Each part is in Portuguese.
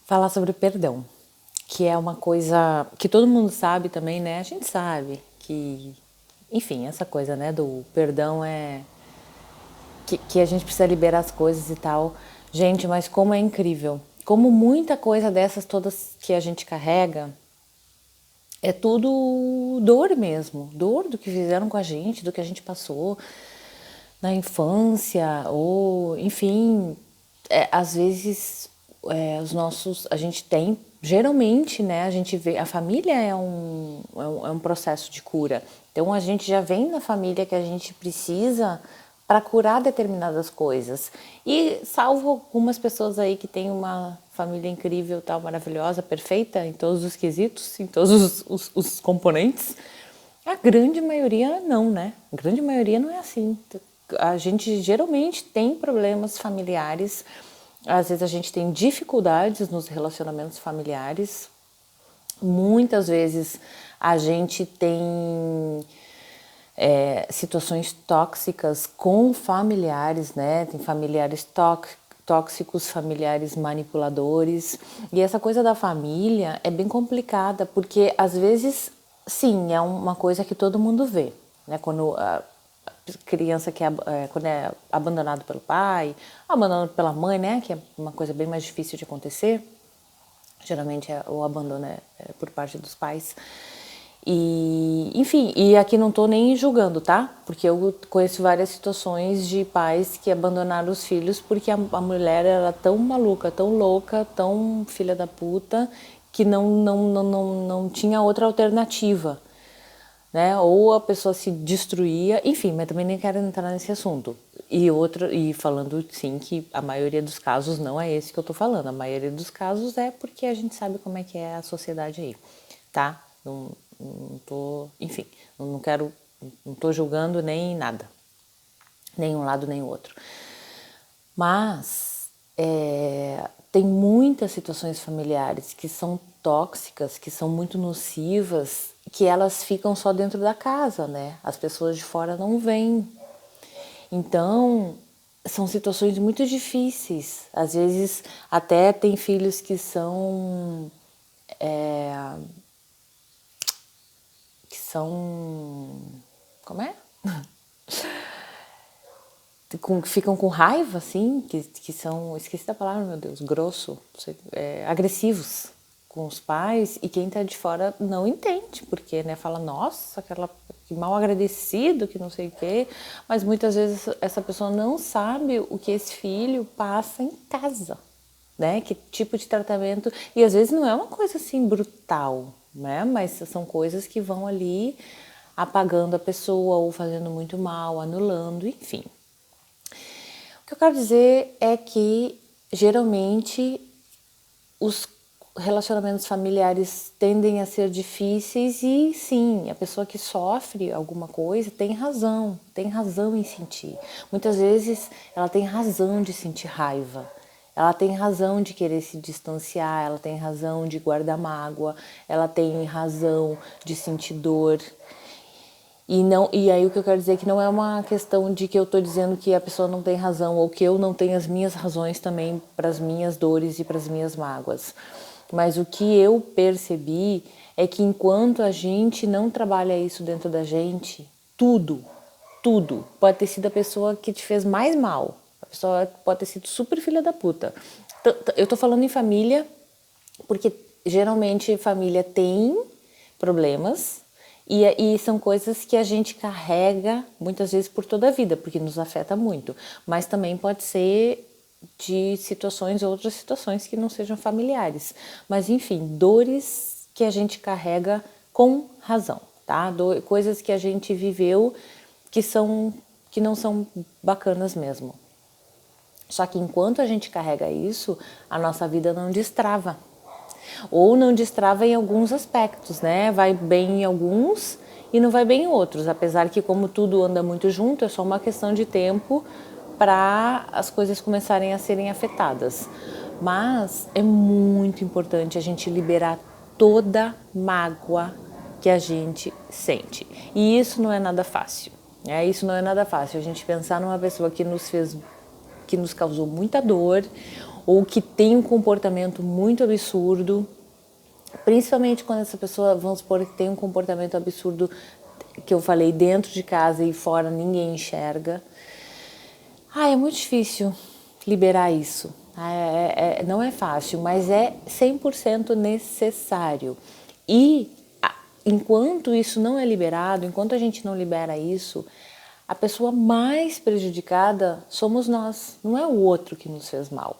falar sobre perdão, que é uma coisa que todo mundo sabe também, né? A gente sabe que, enfim, essa coisa, né, do perdão é que a gente precisa liberar as coisas e tal. Gente, mas como é incrível. Como muita coisa dessas todas que a gente carrega é tudo dor mesmo, dor do que fizeram com a gente, do que a gente passou na infância, ou enfim, às vezes a gente tem, geralmente, né, a gente vê, a família é um processo de cura, então a gente já vem da família que a gente precisa para curar determinadas coisas, e salvo algumas pessoas aí que têm uma família incrível, tal, maravilhosa, perfeita em todos os quesitos, em todos os componentes, a grande maioria não, né? A grande maioria não é assim. A gente geralmente tem problemas familiares, às vezes a gente tem dificuldades nos relacionamentos familiares, muitas vezes a gente tem situações tóxicas com familiares, né? Tem familiares tóxicos, familiares manipuladores. E essa coisa da família é bem complicada, porque às vezes, sim, é uma coisa que todo mundo vê, né? Quando a criança quando é abandonado pelo pai, abandonado pela mãe, né? Que é uma coisa bem mais difícil de acontecer. Geralmente o abandono é por parte dos pais. E, enfim, e aqui não tô nem julgando, tá? Porque eu conheço várias situações de pais que abandonaram os filhos porque a mulher era tão maluca, tão louca, tão filha da puta, que não tinha outra alternativa, né? Ou a pessoa se destruía, enfim, mas também nem quero entrar nesse assunto. E falando sim que a maioria dos casos não é esse que eu tô falando. A maioria dos casos é porque a gente sabe como é que é a sociedade aí, tá? Não tô, enfim, não quero, não tô julgando nem nada, nem um lado nem o outro. Mas tem muitas situações familiares que são tóxicas, que são muito nocivas, que elas ficam só dentro da casa, né? As pessoas de fora não veem. Então, são situações muito difíceis. Às vezes, até tem filhos que são como é? Ficam com raiva, assim, que são, esqueci da palavra, meu Deus, grosso, agressivos com os pais, e quem tá de fora não entende, porque, né, fala, nossa, que mal agradecido, que não sei o quê, mas muitas vezes essa pessoa não sabe o que esse filho passa em casa, né, que tipo de tratamento, e às vezes não é uma coisa assim brutal, né, mas são coisas que vão ali apagando a pessoa ou fazendo muito mal, anulando, enfim. O que eu quero dizer é que, geralmente, os relacionamentos familiares tendem a ser difíceis e, sim, a pessoa que sofre alguma coisa tem razão em sentir. Muitas vezes ela tem razão de sentir raiva, ela tem razão de querer se distanciar, ela tem razão de guardar mágoa, ela tem razão de sentir dor. E aí o que eu quero dizer é que não é uma questão de que eu estou dizendo que a pessoa não tem razão ou que eu não tenho as minhas razões também para as minhas dores e para as minhas mágoas. Mas o que eu percebi é que enquanto a gente não trabalha isso dentro da gente, tudo, pode ter sido a pessoa que te fez mais mal. A pessoa pode ter sido super filha da puta. Eu tô falando em família porque geralmente família tem problemas e são coisas que a gente carrega muitas vezes por toda a vida, porque nos afeta muito. Mas também pode ser de situações, outras situações que não sejam familiares. Mas enfim, dores que a gente carrega com razão, tá? Coisas que a gente viveu que não são bacanas mesmo. Só que enquanto a gente carrega isso, a nossa vida não destrava. Ou não destrava em alguns aspectos, né? Vai bem em alguns e não vai bem em outros. Apesar que, como tudo anda muito junto, é só uma questão de tempo para as coisas começarem a serem afetadas. Mas é muito importante a gente liberar toda mágoa que a gente sente. E isso não é nada fácil. Isso não é nada fácil. A gente pensar numa pessoa que nos causou muita dor, ou que tem um comportamento muito absurdo, principalmente quando essa pessoa, vamos supor, que tem um comportamento absurdo, que eu falei, dentro de casa e fora ninguém enxerga. É muito difícil liberar isso. Não é fácil, mas é 100% necessário. E enquanto isso não é liberado, enquanto a gente não libera isso, a pessoa mais prejudicada somos nós, não é o outro que nos fez mal.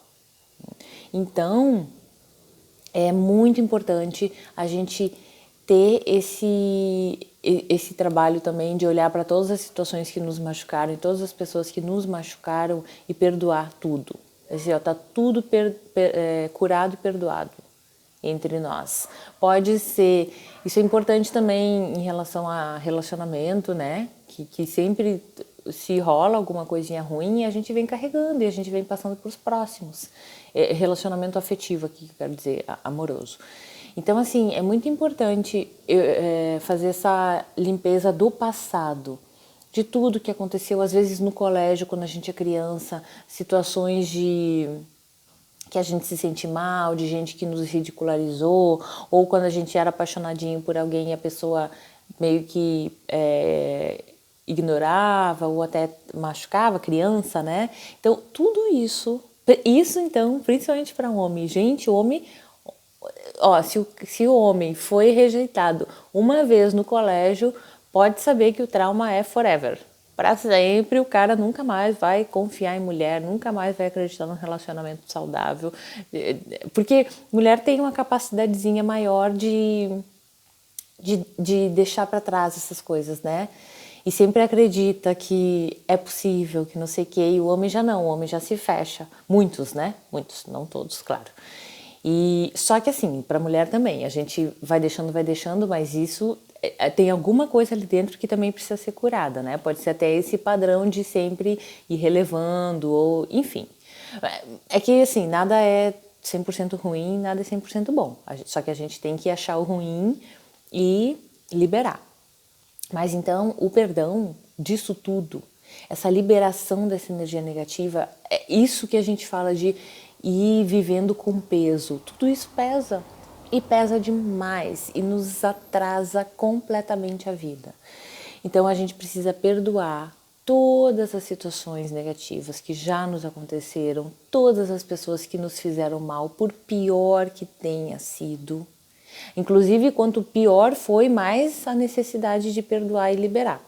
Então, é muito importante a gente ter esse trabalho também de olhar para todas as situações que nos machucaram e todas as pessoas que nos machucaram e perdoar tudo. Assim, tá tudo curado e perdoado entre nós. Pode ser, isso é importante também em relação a relacionamento, né? Que sempre se rola alguma coisinha ruim, a gente vem carregando e a gente vem passando para os próximos. Relacionamento afetivo aqui, quero dizer, amoroso. Então, assim, é muito importante fazer essa limpeza do passado, de tudo que aconteceu, às vezes no colégio, quando a gente é criança, situações de que a gente se sente mal, de gente que nos ridicularizou, ou quando a gente era apaixonadinho por alguém e a pessoa meio que ignorava ou até machucava a criança, né? Então, tudo isso então, principalmente para um homem, gente, o homem, se o homem foi rejeitado uma vez no colégio, pode saber que o trauma é forever. Para sempre, o cara nunca mais vai confiar em mulher, nunca mais vai acreditar num relacionamento saudável, porque mulher tem uma capacidadezinha maior de deixar para trás essas coisas, né? E sempre acredita que é possível, que não sei o quê, e o homem já não, o homem já se fecha. Muitos, né? Muitos, não todos, claro. E só que assim, para a mulher também, a gente vai deixando, mas isso tem alguma coisa ali dentro que também precisa ser curada, né? Pode ser até esse padrão de sempre ir relevando, ou enfim. É que assim, nada é 100% ruim, nada é 100% bom. Só que a gente tem que achar o ruim e liberar. Mas então, o perdão disso tudo, essa liberação dessa energia negativa, é isso que a gente fala de ir vivendo com peso. Tudo isso pesa, e pesa demais, e nos atrasa completamente a vida. Então a gente precisa perdoar todas as situações negativas que já nos aconteceram, todas as pessoas que nos fizeram mal, por pior que tenha sido. Inclusive, quanto pior foi, mais a necessidade de perdoar e liberar.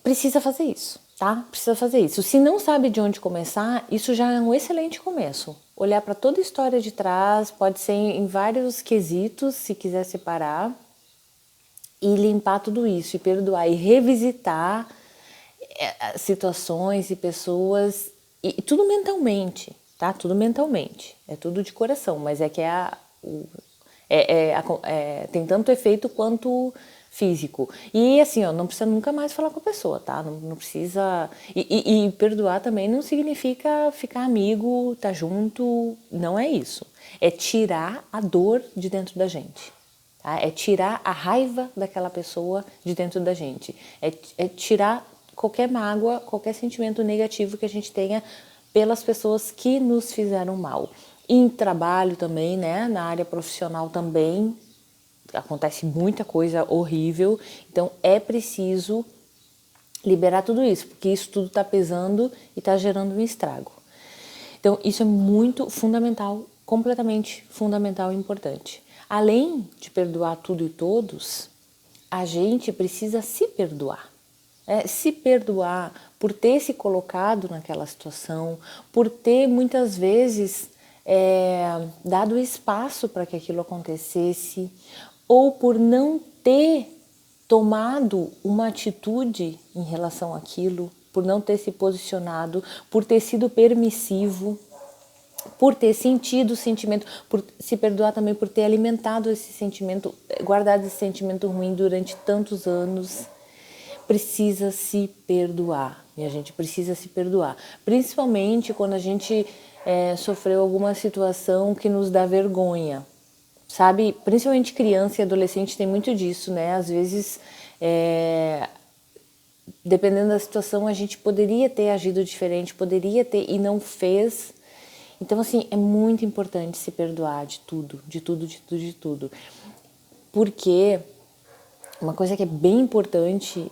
Precisa fazer isso, tá? Precisa fazer isso. Se não sabe de onde começar, isso já é um excelente começo. Olhar para toda a história de trás, pode ser em vários quesitos, se quiser separar, e limpar tudo isso, e perdoar, e revisitar situações e pessoas, e tudo mentalmente, tá? Tudo mentalmente, é tudo de coração, mas é que tem tanto efeito quanto físico. E assim, não precisa nunca mais falar com a pessoa, tá? Não precisa... E perdoar também não significa ficar amigo, estar junto, não é isso. É tirar a dor de dentro da gente. Tá? É tirar a raiva daquela pessoa de dentro da gente. É tirar qualquer mágoa, qualquer sentimento negativo que a gente tenha pelas pessoas que nos fizeram mal. Em trabalho também, né? Na área profissional também, acontece muita coisa horrível, então é preciso liberar tudo isso, porque isso tudo está pesando e está gerando um estrago. Então isso é muito fundamental, completamente fundamental e importante. Além de perdoar tudo e todos, a gente precisa se perdoar. Se perdoar por ter se colocado naquela situação, por ter muitas vezes dado espaço para que aquilo acontecesse, ou por não ter tomado uma atitude em relação àquilo, por não ter se posicionado, por ter sido permissivo, por ter sentido o sentimento, por se perdoar também por ter alimentado esse sentimento, guardado esse sentimento ruim durante tantos anos. Precisa se perdoar, minha gente, precisa se perdoar. Principalmente quando a gente sofreu alguma situação que nos dá vergonha. Sabe, principalmente criança e adolescente tem muito disso, né? Às vezes, dependendo da situação, a gente poderia ter agido diferente, poderia ter e não fez, Então, assim, é muito importante se perdoar de tudo, de tudo, de tudo, de tudo. Porque uma coisa que é bem importante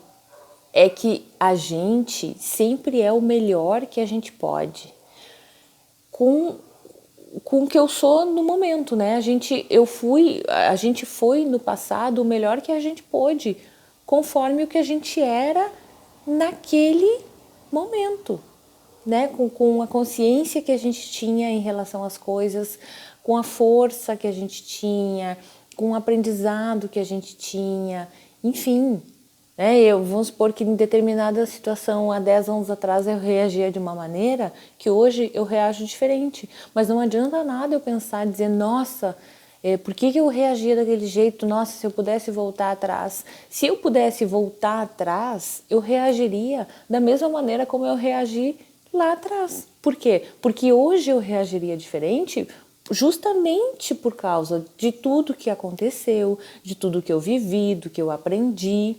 é que a gente sempre é o melhor que a gente pode com o que eu sou no momento, né? A gente foi no passado o melhor que a gente pôde, conforme o que a gente era naquele momento, né? Com a consciência que a gente tinha em relação às coisas, com a força que a gente tinha, com o aprendizado que a gente tinha, enfim. Vamos supor que em determinada situação, há 10 anos atrás, eu reagia de uma maneira que hoje eu reajo diferente. Mas não adianta nada eu pensar, dizer, nossa, por que eu reagia daquele jeito? Nossa, se eu pudesse voltar atrás. Se eu pudesse voltar atrás, eu reagiria da mesma maneira como eu reagi lá atrás. Por quê? Porque hoje eu reagiria diferente justamente por causa de tudo que aconteceu, de tudo que eu vivi, do que eu aprendi.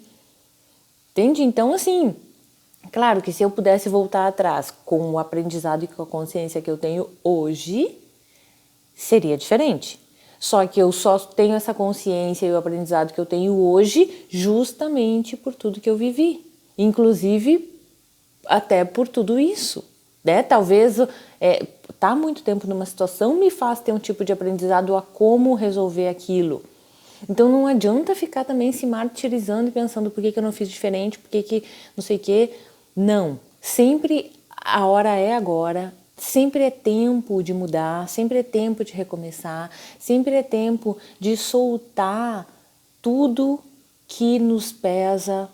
Entende? Então, assim, claro que se eu pudesse voltar atrás com o aprendizado e com a consciência que eu tenho hoje, seria diferente. Só que eu só tenho essa consciência e o aprendizado que eu tenho hoje justamente por tudo que eu vivi. Inclusive, até por tudo isso, né? Talvez tá muito tempo numa situação me faz ter um tipo de aprendizado a como resolver aquilo. Então não adianta ficar também se martirizando e pensando por que eu não fiz diferente, por que não sei o quê. Não, sempre a hora é agora, sempre é tempo de mudar, sempre é tempo de recomeçar, sempre é tempo de soltar tudo que nos pesa,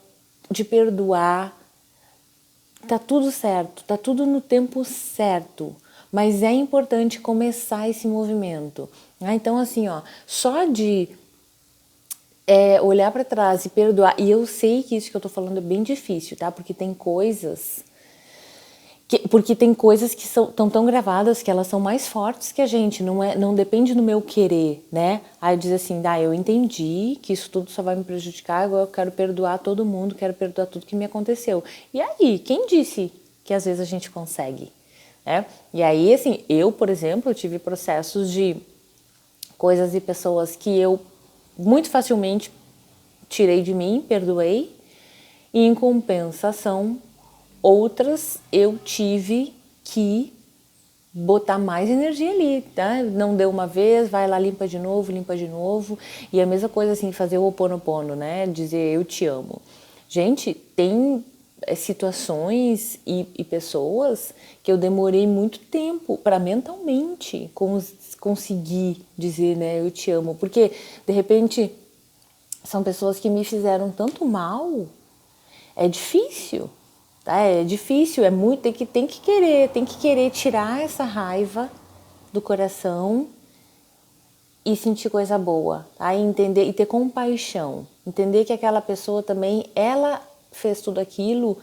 de perdoar. Tá tudo certo, tá tudo no tempo certo, mas é importante começar esse movimento. Então assim, só de olhar para trás e perdoar. E eu sei que isso que eu tô falando é bem difícil, tá? Porque tem coisas que estão tão gravadas que elas são mais fortes que a gente. Não depende do meu querer, né? Aí diz assim, eu entendi que isso tudo só vai me prejudicar, agora eu quero perdoar todo mundo, quero perdoar tudo que me aconteceu. E aí, quem disse que às vezes a gente consegue, né? E aí, assim, eu, por exemplo, tive processos de coisas e pessoas que eu muito facilmente tirei de mim, perdoei, e em compensação, outras eu tive que botar mais energia ali, tá? Não deu uma vez, vai lá, limpa de novo, e a mesma coisa assim, fazer o Ho'oponopono, né? Dizer eu te amo. Gente, tem situações e pessoas que eu demorei muito tempo para mentalmente conseguir dizer, né, eu te amo, porque de repente são pessoas que me fizeram tanto mal, é difícil, tá? É difícil, é muito, tem que querer tirar essa raiva do coração e sentir coisa boa, tá? E entender e ter compaixão, entender que aquela pessoa também, ela fez tudo aquilo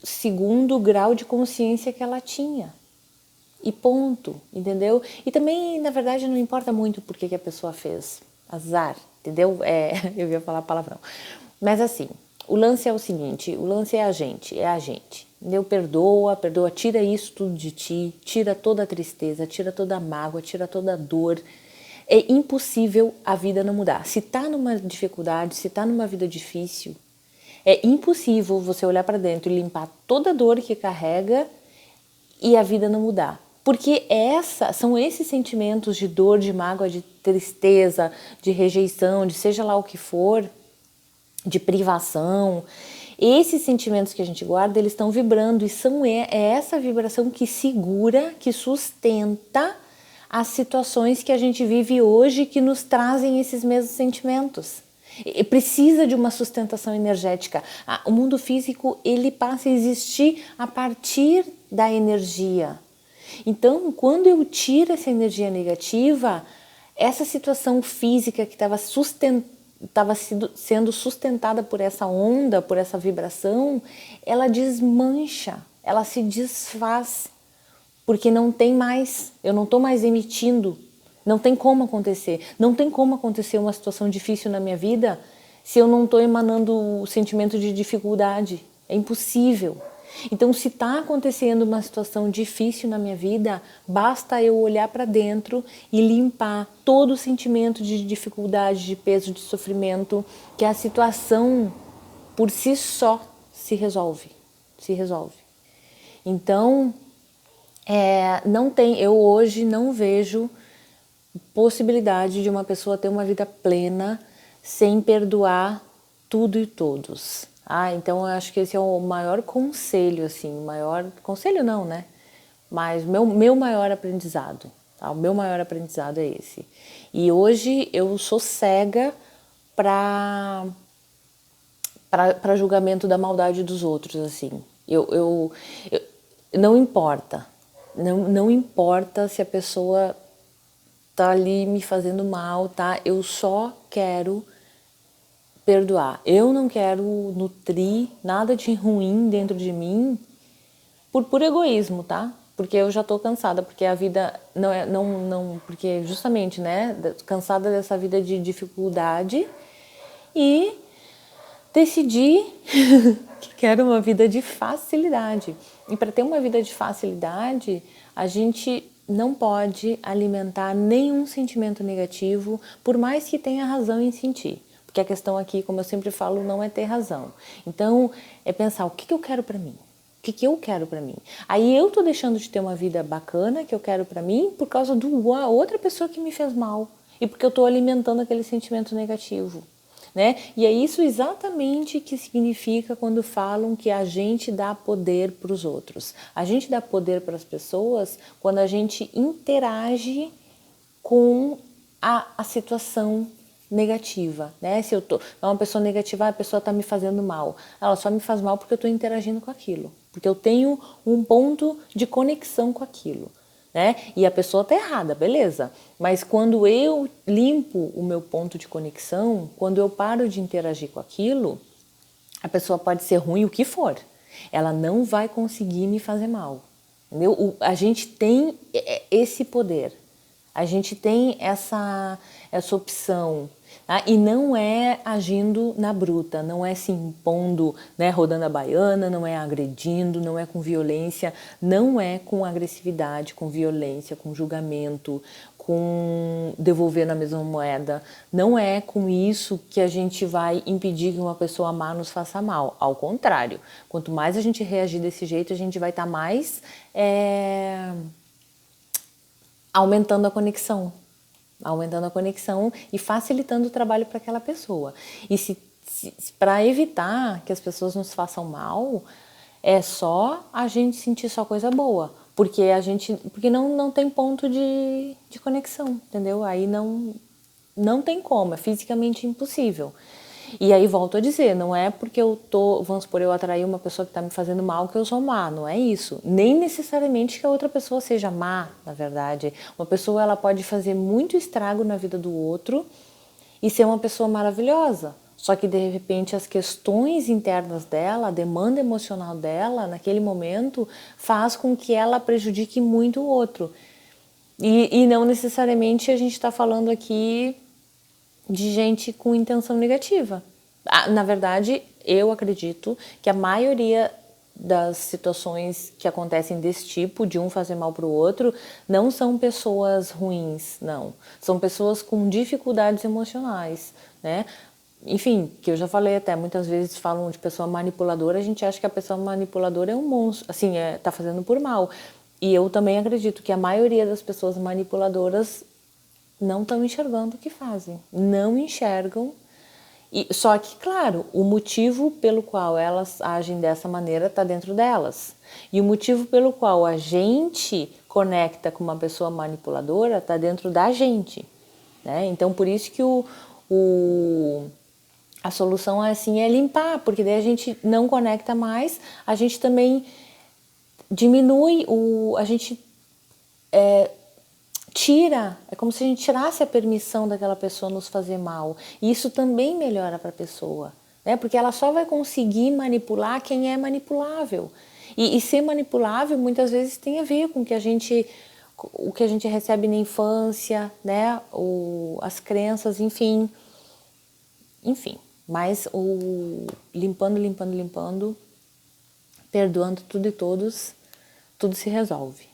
segundo o grau de consciência que ela tinha. E ponto, entendeu? E também, na verdade, não importa muito por que a pessoa fez. Azar, entendeu? Eu ia falar palavrão. Mas assim, o lance é o seguinte, o lance é a gente, entendeu? Perdoa, tira isso tudo de ti, tira toda a tristeza, tira toda a mágoa, tira toda a dor. É impossível a vida não mudar. Se tá numa dificuldade, se tá numa vida difícil, é impossível você olhar para dentro e limpar toda a dor que carrega e a vida não mudar. Porque são esses sentimentos de dor, de mágoa, de tristeza, de rejeição, de seja lá o que for, de privação. Esses sentimentos que a gente guarda, eles estão vibrando e é essa vibração que segura, que sustenta as situações que a gente vive hoje que nos trazem esses mesmos sentimentos. E precisa de uma sustentação energética. O mundo físico, ele passa a existir a partir da energia. Então, quando eu tiro essa energia negativa, essa situação física que estava sendo sustentada por essa onda, por essa vibração, ela desmancha, ela se desfaz, porque não tem mais, eu não estou mais emitindo. Não tem como acontecer. Não tem como acontecer uma situação difícil na minha vida se eu não estou emanando o sentimento de dificuldade. É impossível. Então, se está acontecendo uma situação difícil na minha vida, basta eu olhar para dentro e limpar todo o sentimento de dificuldade, de peso, de sofrimento, que a situação por si só se resolve. Se resolve. Então, não tem, eu hoje não vejo possibilidade de uma pessoa ter uma vida plena sem perdoar tudo e todos. Então eu acho que esse é o maior conselho, assim, o maior conselho não, né? Mas meu maior aprendizado, tá? O meu maior aprendizado é esse. E hoje eu sou cega para julgamento da maldade dos outros, assim. Eu não importa, não importa se a pessoa tá ali me fazendo mal, tá? Eu só quero perdoar. Eu não quero nutrir nada de ruim dentro de mim por egoísmo, tá? Porque eu já tô cansada, porque a vida porque justamente, né, cansada dessa vida de dificuldade e decidi que quero uma vida de facilidade. E para ter uma vida de facilidade, a gente não pode alimentar nenhum sentimento negativo, por mais que tenha razão em sentir. Porque a questão aqui, como eu sempre falo, não é ter razão. Então, é pensar o que eu quero para mim. O que eu quero para mim? Aí eu tô deixando de ter uma vida bacana que eu quero para mim por causa de outra pessoa que me fez mal. E porque eu tô alimentando aquele sentimento negativo. Né? E é isso exatamente que significa quando falam que a gente dá poder para os outros. A gente dá poder para as pessoas quando a gente interage com a situação negativa, né? Se eu tô uma pessoa negativa, a pessoa está me fazendo mal. Ela só me faz mal porque eu estou interagindo com aquilo, porque eu tenho um ponto de conexão com aquilo. Né? E a pessoa tá errada, beleza. Mas quando eu limpo o meu ponto de conexão, quando eu paro de interagir com aquilo, a pessoa pode ser ruim o que for. Ela não vai conseguir me fazer mal. Entendeu? A gente tem esse poder. A gente tem essa opção. Tá? E não é agindo na bruta, não é se impondo, né, rodando a baiana, não é agredindo, não é com violência, não é com agressividade, com violência, com julgamento, com devolver na mesma moeda. Não é com isso que a gente vai impedir que uma pessoa má nos faça mal. Ao contrário, quanto mais a gente reagir desse jeito, a gente vai estar mais aumentando a conexão e facilitando o trabalho para aquela pessoa. E se para evitar que as pessoas nos façam mal, é só a gente sentir só coisa boa, porque não tem ponto de conexão, entendeu? Aí não tem como, é fisicamente impossível. E aí volto a dizer, não é porque vamos supor, eu atrair uma pessoa que está me fazendo mal que eu sou má, não é isso. Nem necessariamente que a outra pessoa seja má, na verdade. Uma pessoa ela pode fazer muito estrago na vida do outro e ser uma pessoa maravilhosa. Só que de repente as questões internas dela, a demanda emocional dela, naquele momento, faz com que ela prejudique muito o outro. E não necessariamente a gente está falando aqui de gente com intenção negativa. Na verdade, eu acredito que a maioria das situações que acontecem desse tipo, de um fazer mal para o outro, não são pessoas ruins, não. São pessoas com dificuldades emocionais, né? Enfim, que eu já falei até, muitas vezes falam de pessoa manipuladora, a gente acha que a pessoa manipuladora é um monstro, assim, tá fazendo por mal. E eu também acredito que a maioria das pessoas manipuladoras não estão enxergando o que fazem, não enxergam. Só que, claro, o motivo pelo qual elas agem dessa maneira está dentro delas. E o motivo pelo qual a gente conecta com uma pessoa manipuladora está dentro da gente. Né? Então, por isso que a solução assim é limpar, porque daí a gente não conecta mais, a gente também diminui, a gente tira, é como se a gente tirasse a permissão daquela pessoa nos fazer mal. E isso também melhora para a pessoa, né? Porque ela só vai conseguir manipular quem é manipulável. E ser manipulável muitas vezes tem a ver com o que a gente recebe na infância, né? As crenças, enfim. Mas limpando perdoando tudo e todos, tudo se resolve.